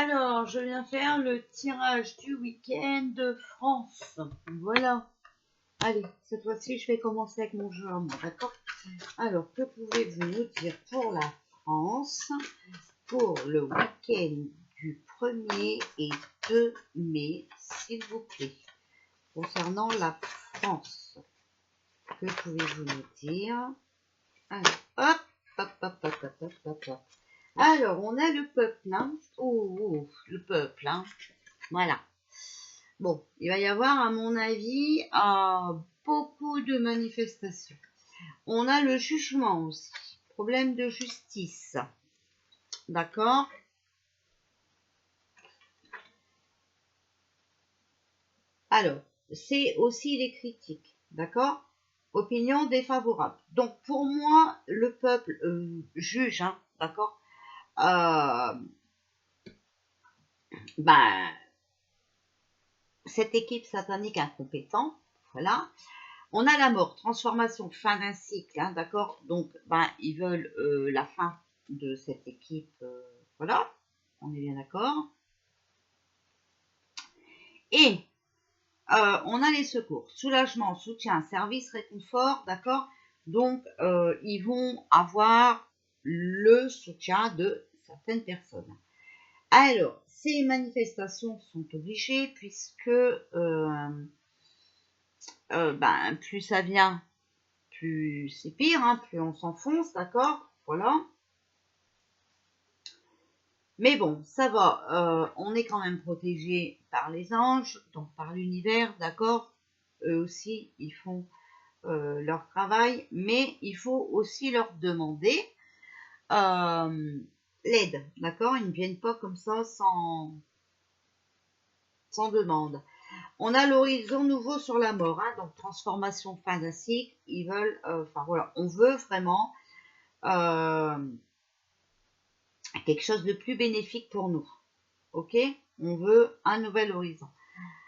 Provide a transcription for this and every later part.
Alors, je viens faire le tirage du week-end de France. Voilà. Allez, cette fois-ci, je vais commencer avec mon jeu à moi, d'accord? Alors, que pouvez-vous nous dire pour la France, pour le week-end du 1er et 2 mai, s'il vous plaît, concernant la France? Que pouvez-vous nous dire? Alors, hop, hop, hop, hop, hop, hop, hop, hop. Alors, on a le peuple, hein. Oh, le peuple, hein. Voilà. Bon, il va y avoir, à mon avis, beaucoup de manifestations. On a le jugement aussi. Problème de justice. D'accord? Alors, c'est aussi les critiques. D'accord? Opinion défavorable. Donc, pour moi, le peuple juge, hein, d'accord? Cette équipe satanique incompétente, voilà. On a la mort, transformation, fin d'un cycle, hein, d'accord? Donc, ils veulent la fin de cette équipe, voilà. On est bien d'accord. Et on a les secours, soulagement, soutien, service, réconfort, d'accord? Donc, ils vont avoir le soutien de certaines personnes. Alors, ces manifestations sont obligées puisque plus ça vient, plus c'est pire, hein, plus on s'enfonce, d'accord? Voilà. Mais bon, ça va, on est quand même protégé par les anges, donc par l'univers, d'accord? Eux aussi, ils font leur travail, mais il faut aussi leur demander l'aide, d'accord? Ils ne viennent pas comme ça sans demande. On a l'horizon nouveau sur la mort, hein, donc transformation fin d'un cycle. Ils veulent, voilà, on veut vraiment quelque chose de plus bénéfique pour nous. Ok? On veut un nouvel horizon.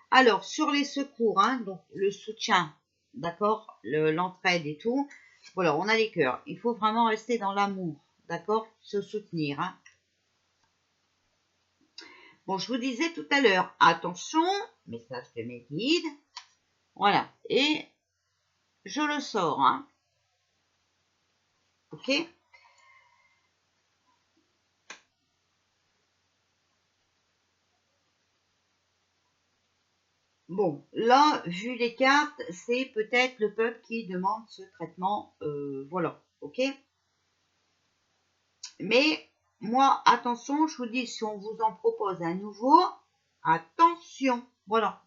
Alors, sur les secours, hein, donc le soutien, d'accord, l'entraide et tout, voilà, on a les cœurs. Il faut vraiment rester dans l'amour, d'accord, se soutenir. Hein. Bon, je vous disais tout à l'heure, attention, message de mes guides, voilà, et je le sors, hein, ok. Bon, là, vu les cartes, c'est peut-être le peuple qui demande ce traitement, voilà, ok. Mais moi, attention, je vous dis, si on vous en propose un nouveau, attention, voilà.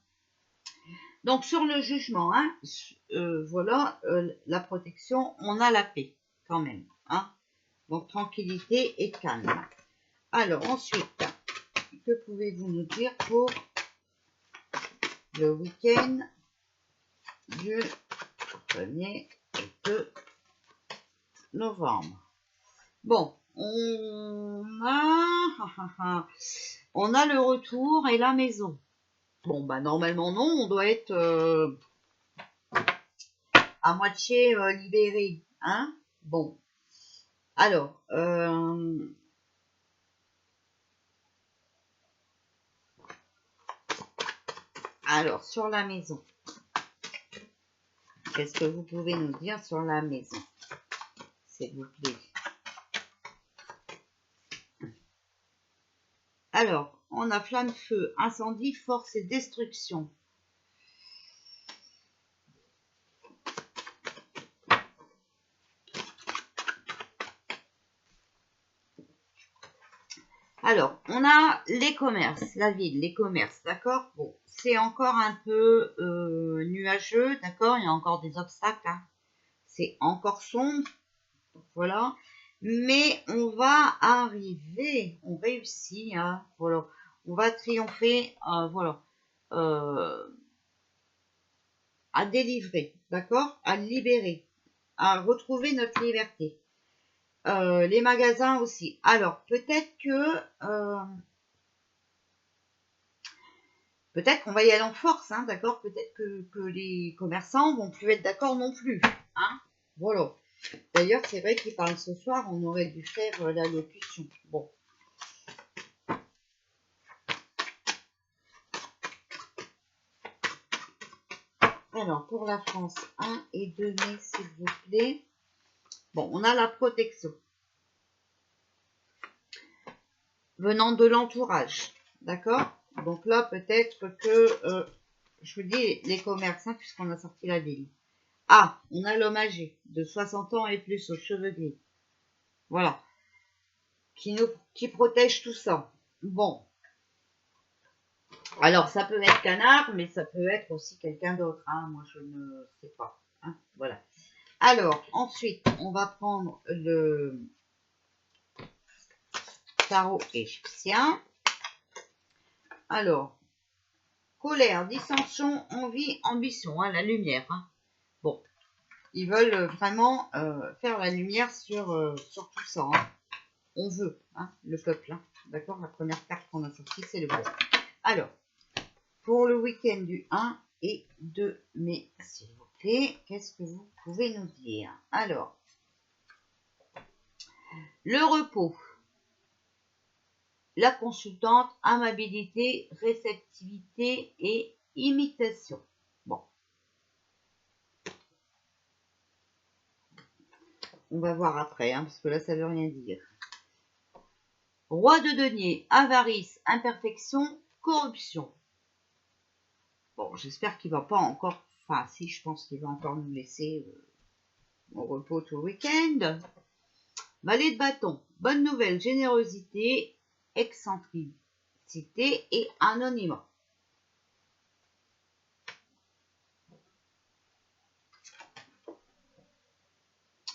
Donc sur le jugement, hein, voilà, la protection, on a la paix quand même, hein. Donc tranquillité et calme. Alors ensuite, que pouvez-vous nous dire pour le week-end du 1er et 2 novembre? Bon, on a le retour et la maison. Bon, normalement non, on doit être à moitié libéré, hein. Bon, alors, sur la maison, qu'est-ce que vous pouvez nous dire sur la maison, s'il vous plaît? Alors, on a flamme, feu, incendie, force et destruction. Alors, on a les commerces, la ville, les commerces, d'accord? Bon, c'est encore un peu nuageux, d'accord? Il y a encore des obstacles, hein. C'est encore sombre, voilà. Mais on va arriver, on réussit, hein, voilà. On va triompher, voilà, à délivrer, d'accord? À libérer, à retrouver notre liberté. Les magasins aussi. Alors, peut-être qu'on va y aller en force, hein, d'accord? Peut-être que les commerçants vont plus être d'accord non plus, hein? Voilà. D'ailleurs, c'est vrai qu'ils parlent ce soir, on aurait dû faire la locution. Bon. Alors, pour la France, 1 et 2 mai, s'il vous plaît. Bon, on a la protection. Venant de l'entourage. D'accord? Donc là, peut-être que, je vous dis les commerces, hein, puisqu'on a sorti la ville. Ah, on a l'homme âgé, de 60 ans et plus, aux cheveux gris. Voilà. Qui protège tout ça. Bon. Alors, ça peut être Canard, mais ça peut être aussi quelqu'un d'autre. Hein. Moi, je ne sais pas. Hein. Voilà. Alors, ensuite, on va prendre le tarot égyptien. Alors, colère, dissension, envie, ambition, hein, la lumière. Hein. Bon, ils veulent vraiment faire la lumière sur tout ça. Hein. On veut, hein, le peuple. Hein. D'accord? La première carte qu'on a sortie, c'est le peuple. Alors, pour le week-end du 1 et 2 mai, s'il vous plaît, qu'est-ce que vous pouvez nous dire? Alors, le repos, la consultante, amabilité, réceptivité et imitation. Bon. On va voir après, hein, parce que là, ça veut rien dire. Roi de denier, avarice, imperfection, corruption. Bon, j'espère qu'il va pas encore... Enfin, si, je pense qu'il va encore nous laisser au repos tout le week-end. Valet de bâton, bonne nouvelle, générosité, excentricité et anonymat.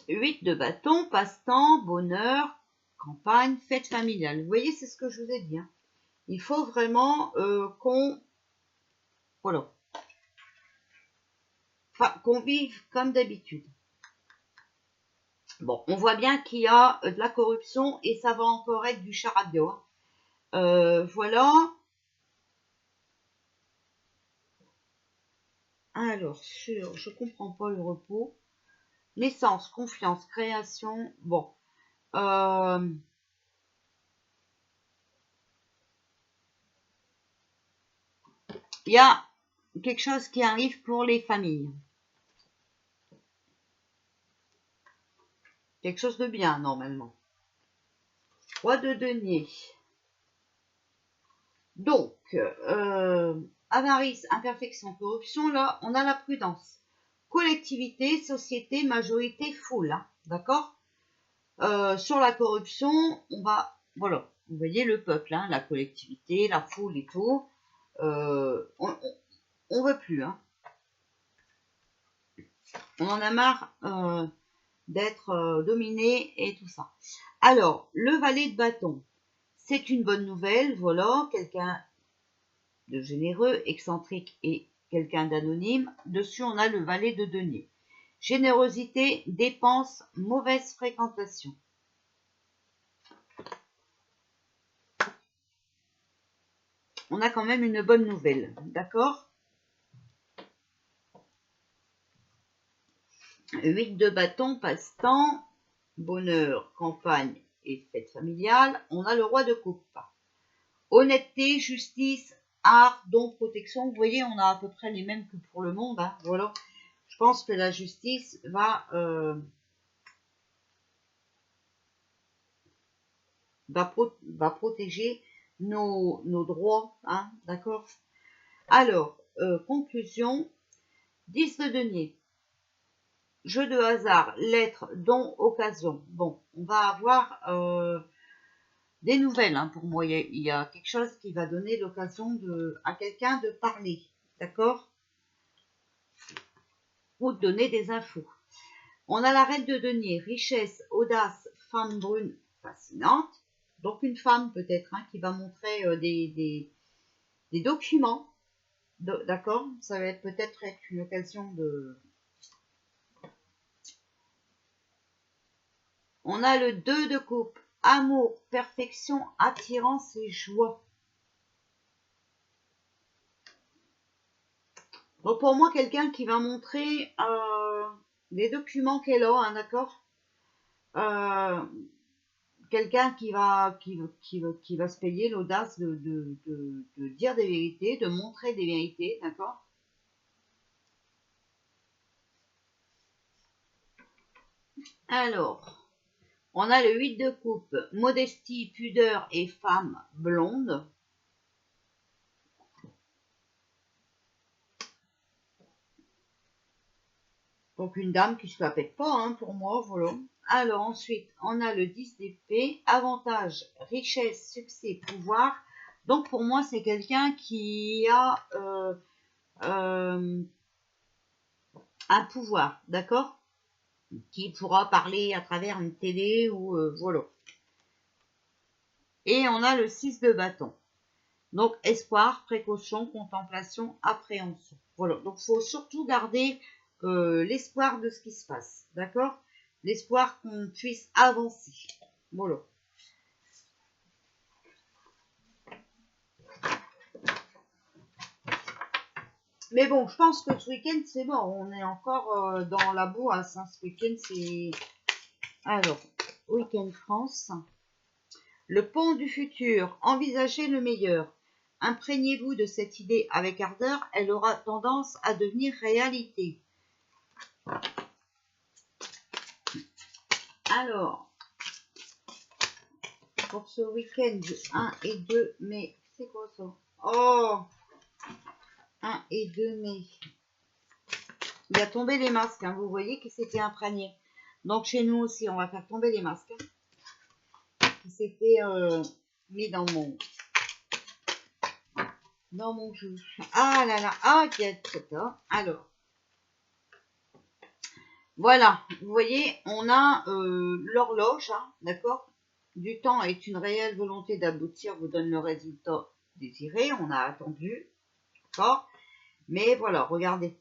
Huit de bâton, passe-temps, bonheur, campagne, fête familiale. Vous voyez, c'est ce que je vous ai dit. Hein. Il faut vraiment qu'on... Voilà. Enfin, qu'on vive comme d'habitude. Bon, on voit bien qu'il y a de la corruption et ça va encore être du charabia. Voilà. Alors, je comprends pas le repos. Naissance, confiance, création. Bon. Il y a quelque chose qui arrive pour les familles. Quelque chose de bien, normalement. Roi de denier. Donc, avarice, imperfection, corruption, là, on a la prudence. Collectivité, société, majorité, foule. Hein, d'accord? Sur la corruption, on va... Voilà, vous voyez le peuple, hein, la collectivité, la foule et tout. On veut plus. Hein. On en a marre d'être dominé et tout ça. Alors, le valet de bâton, c'est une bonne nouvelle, voilà, quelqu'un de généreux, excentrique et quelqu'un d'anonyme. Dessus, on a le valet de denier. Générosité, dépenses, mauvaise fréquentation. On a quand même une bonne nouvelle, d'accord? 8 de bâton, passe-temps, bonheur, campagne et fête familiale. On a le roi de coupe. Honnêteté, justice, art, don, protection. Vous voyez, on a à peu près les mêmes que pour le monde. Hein, voilà. Je pense que la justice va protéger nos droits. Hein, d'accord? Alors, conclusion. 10 de denier. Jeu de hasard, lettres, don, occasion. Bon, on va avoir des nouvelles. Hein, pour moi, il y a quelque chose qui va donner l'occasion à quelqu'un de parler. D'accord? Ou de donner des infos. On a la reine de denier, richesse, audace, femme brune, fascinante. Donc une femme peut-être hein, qui va montrer des documents. D'accord? Ça va être peut-être une occasion de... On a le 2 de coupe, amour, perfection, attirance et joie. Donc pour moi, quelqu'un qui va montrer les documents qu'elle a, hein, d'accord? Quelqu'un qui va se payer l'audace de dire des vérités, de montrer des vérités, d'accord? Alors, on a le 8 de coupe, modestie, pudeur et femme blonde. Donc une dame qui se la pète pas, hein, pour moi, voilà. Alors ensuite, on a le 10 d'épée, avantage, richesse, succès, pouvoir. Donc pour moi, c'est quelqu'un qui a un pouvoir, d'accord? Qui pourra parler à travers une télé ou voilà. Et on a le 6 de bâton. Donc espoir, précaution, contemplation, appréhension. Voilà, donc il faut surtout garder l'espoir de ce qui se passe, d'accord? L'espoir qu'on puisse avancer. Voilà. Mais bon, je pense que ce week-end, c'est bon. On est encore dans la boisse. Hein. Ce week-end, c'est... Alors, week-end France. Le pont du futur. Envisagez le meilleur. Imprégnez-vous de cette idée avec ardeur. Elle aura tendance à devenir réalité. Alors, pour ce week-end du 1 et 2 mai. C'est quoi ça? Oh, 1 et 2 mai. Il a tombé les masques. Hein. Vous voyez qu'il s'était imprégné. Donc, chez nous aussi, on va faire tomber les masques. Qui s'était mis dans mon jeu. Ah là là. Ah, alors. Voilà. Vous voyez, on a l'horloge. Hein, d'accord? Du temps est une réelle volonté d'aboutir, vous donne le résultat désiré. On a attendu. D'accord? Mais voilà, regardez.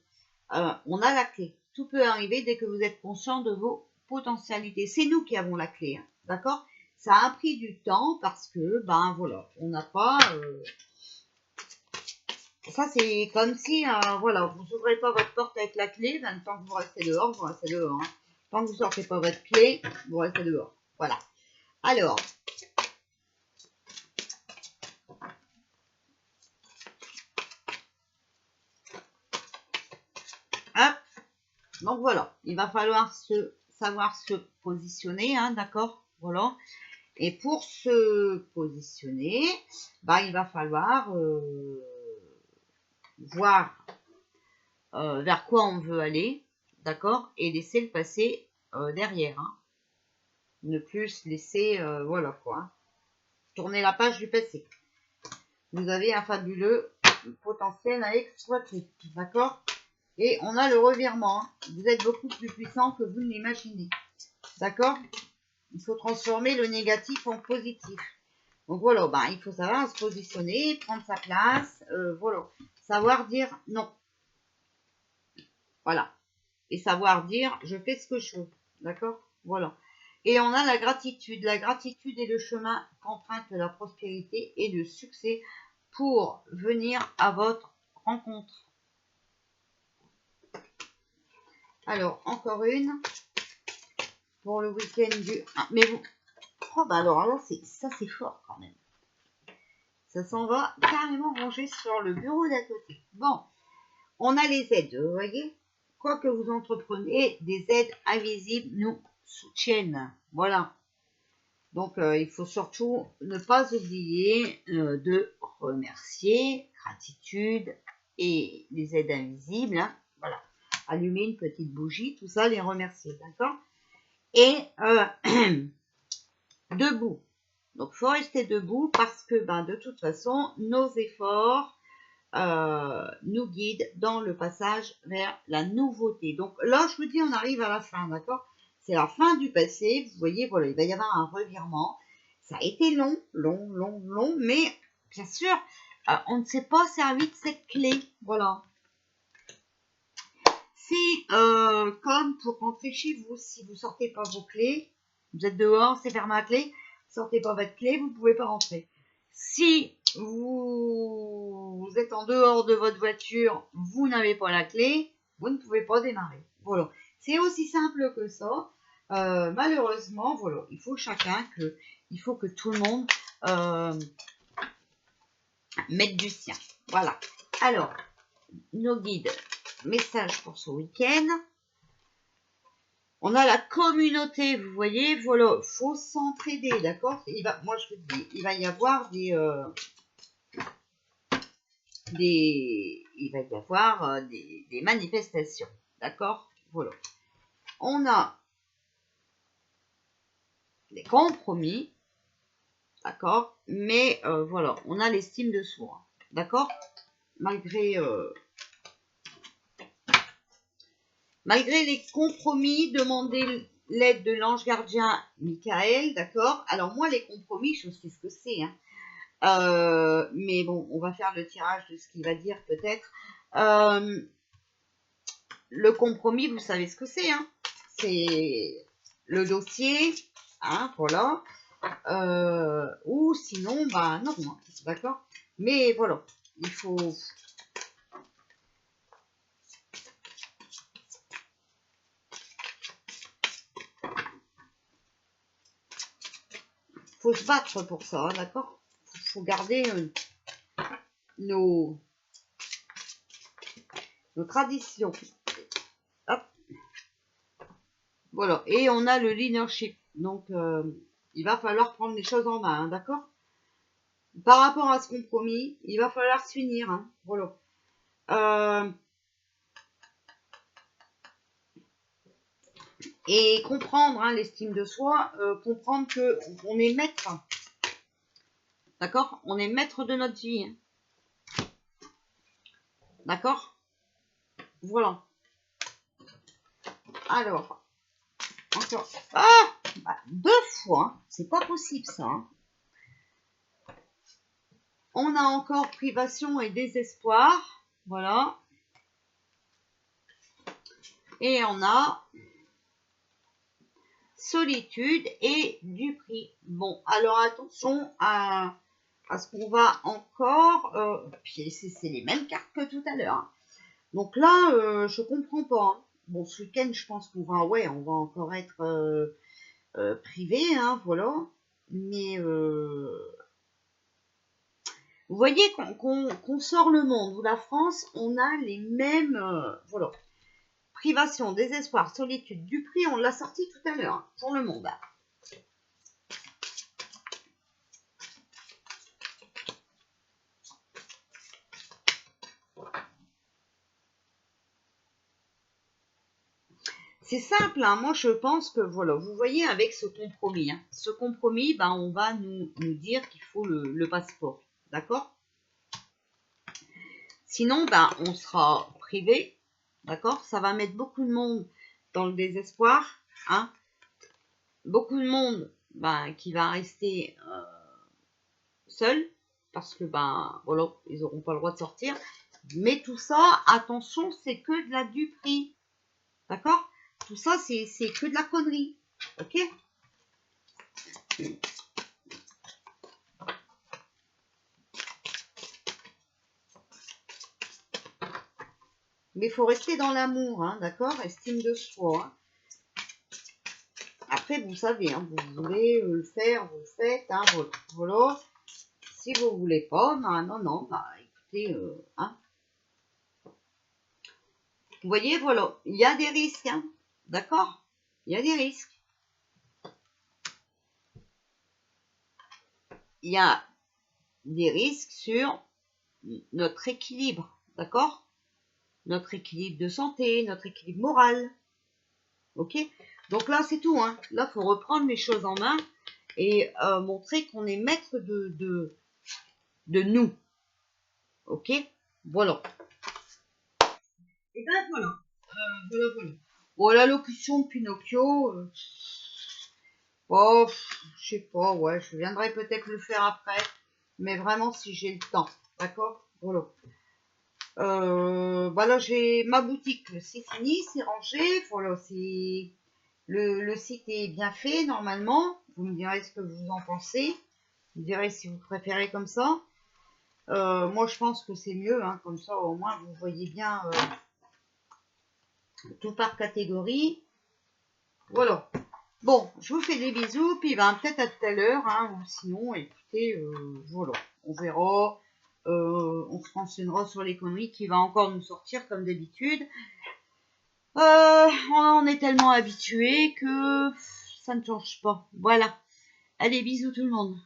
On a la clé. Tout peut arriver dès que vous êtes conscient de vos potentialités. C'est nous qui avons la clé. Hein, d'accord? Ça a pris du temps parce que, ben voilà, on n'a pas... Ça, c'est comme si, voilà, vous n'ouvrez pas votre porte avec la clé, ben, tant que vous restez dehors, vous restez dehors. Hein. Tant que vous ne sortez pas votre clé, vous restez dehors. Voilà. Alors, hop. Donc voilà, il va falloir savoir se positionner, hein, d'accord? Voilà. Et pour se positionner, bah, il va falloir voir vers quoi on veut aller, d'accord? Et laisser le passé derrière. Hein. Ne plus se laisser, voilà quoi. Hein. Tourner la page du passé. Vous avez un fabuleux potentiel à exploiter, d'accord? Et on a le revirement. Hein. Vous êtes beaucoup plus puissant que vous ne l'imaginez, d'accord? Il faut transformer le négatif en positif. Donc voilà, ben, il faut savoir se positionner, prendre sa place, voilà. Savoir dire non. Voilà. Et savoir dire je fais ce que je veux. D'accord? Voilà. Et on a la gratitude. La gratitude est le chemin qu'emprunte la prospérité et le succès pour venir à votre rencontre. Alors, encore une. Pour le week-end du... Ah, mais vous... Oh, bah alors là, ça c'est fort quand même. Ça s'en va carrément ranger sur le bureau d'à côté. Bon, on a les aides, vous voyez. Quoi que vous entrepreniez, des aides invisibles nous soutiennent. Voilà. Donc, il faut surtout ne pas oublier de remercier, gratitude et les aides invisibles. Hein, voilà. Allumer une petite bougie, tout ça, les remercier, d'accord? Et debout. Donc, il faut rester debout parce que, ben, de toute façon, nos efforts nous guident dans le passage vers la nouveauté. Donc, là, je vous dis, on arrive à la fin, d'accord? C'est la fin du passé. Vous voyez, voilà, il va y avoir un revirement. Ça a été long, mais bien sûr, on ne s'est pas servi de cette clé. Voilà. C'est comme pour rentrer chez vous. Si vous sortez pas vos clés, vous êtes dehors, c'est fermé à clé, sortez pas votre clé, vous ne pouvez pas rentrer. Si vous êtes en dehors de votre voiture, vous n'avez pas la clé, vous ne pouvez pas démarrer. Voilà. C'est aussi simple que ça. Malheureusement, voilà, il faut que tout le monde mette du sien. Voilà. Alors, nos guides, message pour ce week-end. On a la communauté, vous voyez, voilà, faut s'entraider, d'accord? Moi je vous dis, il va y avoir des manifestations, d'accord? Voilà. On a des compromis, d'accord? Mais voilà, on a l'estime de soi, d'accord? Malgré les compromis, demander l'aide de l'ange gardien Michael, d'accord? Alors moi, les compromis, je sais ce que c'est, hein. Mais bon, on va faire le tirage de ce qu'il va dire peut-être. Le compromis, vous savez ce que c'est, hein? C'est le dossier, hein, voilà. Ou sinon, bah non, hein, d'accord? Mais voilà, il faut se battre pour ça, hein, d'accord? Faut garder nos traditions. Hop. Voilà, et on a le leadership. Donc, il va falloir prendre les choses en main, hein, d'accord? Par rapport à ce compromis, il va falloir s'unir, hein, voilà. Et comprendre, hein, l'estime de soi, comprendre que on est maître, d'accord? On est maître de notre vie, hein, d'accord? Voilà. Alors, encore. Ah, bah, 2 fois, c'est pas possible ça, hein. On a encore privation et désespoir, voilà. Et on a solitude et du prix. Bon, alors attention à ce qu'on va encore... puis c'est les mêmes cartes que tout à l'heure, hein. Donc là, je comprends pas, hein. Bon, ce week-end, je pense qu'on va, ouais, on va encore être privé, hein, voilà. Mais vous voyez qu'on sort le monde, où la France, on a les mêmes, voilà. Privation, désespoir, solitude, du prix, on l'a sorti tout à l'heure, hein, pour le monde. C'est simple, hein. Moi je pense que voilà, vous voyez avec ce compromis, hein. Ce compromis, ben, on va nous dire qu'il faut le passeport, d'accord? Sinon, ben, on sera privé, d'accord? Ça va mettre beaucoup de monde dans le désespoir, hein? Beaucoup de monde, ben, qui va rester seul, parce que ben voilà, ils n'auront pas le droit de sortir. Mais tout ça, attention, c'est que de la duperie, d'accord? Tout ça, c'est que de la connerie, ok? Mais il faut rester dans l'amour, hein, d'accord? Estime de soi, hein. Après, vous savez, hein, vous voulez le faire, vous le faites, hein, voilà. Si vous voulez pas, bah non, bah écoutez, hein. Vous voyez, voilà, il y a des risques, hein, d'accord? Il y a des risques. Il y a des risques sur notre équilibre, d'accord? Notre équilibre de santé, notre équilibre moral, ok? Donc là, c'est tout, hein. Là, il faut reprendre les choses en main et montrer qu'on est maître de nous, ok? Voilà. Et ben voilà. Voilà. Bon, l'allocution de Pinocchio, oh, je sais pas, ouais, je viendrai peut-être le faire après, mais vraiment si j'ai le temps, d'accord? Voilà. Voilà, j'ai ma boutique, c'est fini, c'est rangé, voilà, c'est le site est bien fait normalement. Vous me direz ce que vous en pensez, vous me direz si vous préférez comme ça. Moi, je pense que c'est mieux, hein, comme ça au moins vous voyez bien tout par catégorie. Voilà. Bon, je vous fais des bisous, puis ben, peut-être à tout à l'heure, hein, ou sinon, écoutez, voilà, on verra, on se renseignera sur les conneries qui va encore nous sortir comme d'habitude. On est tellement habitué que ça ne change pas. Voilà. Allez, bisous tout le monde.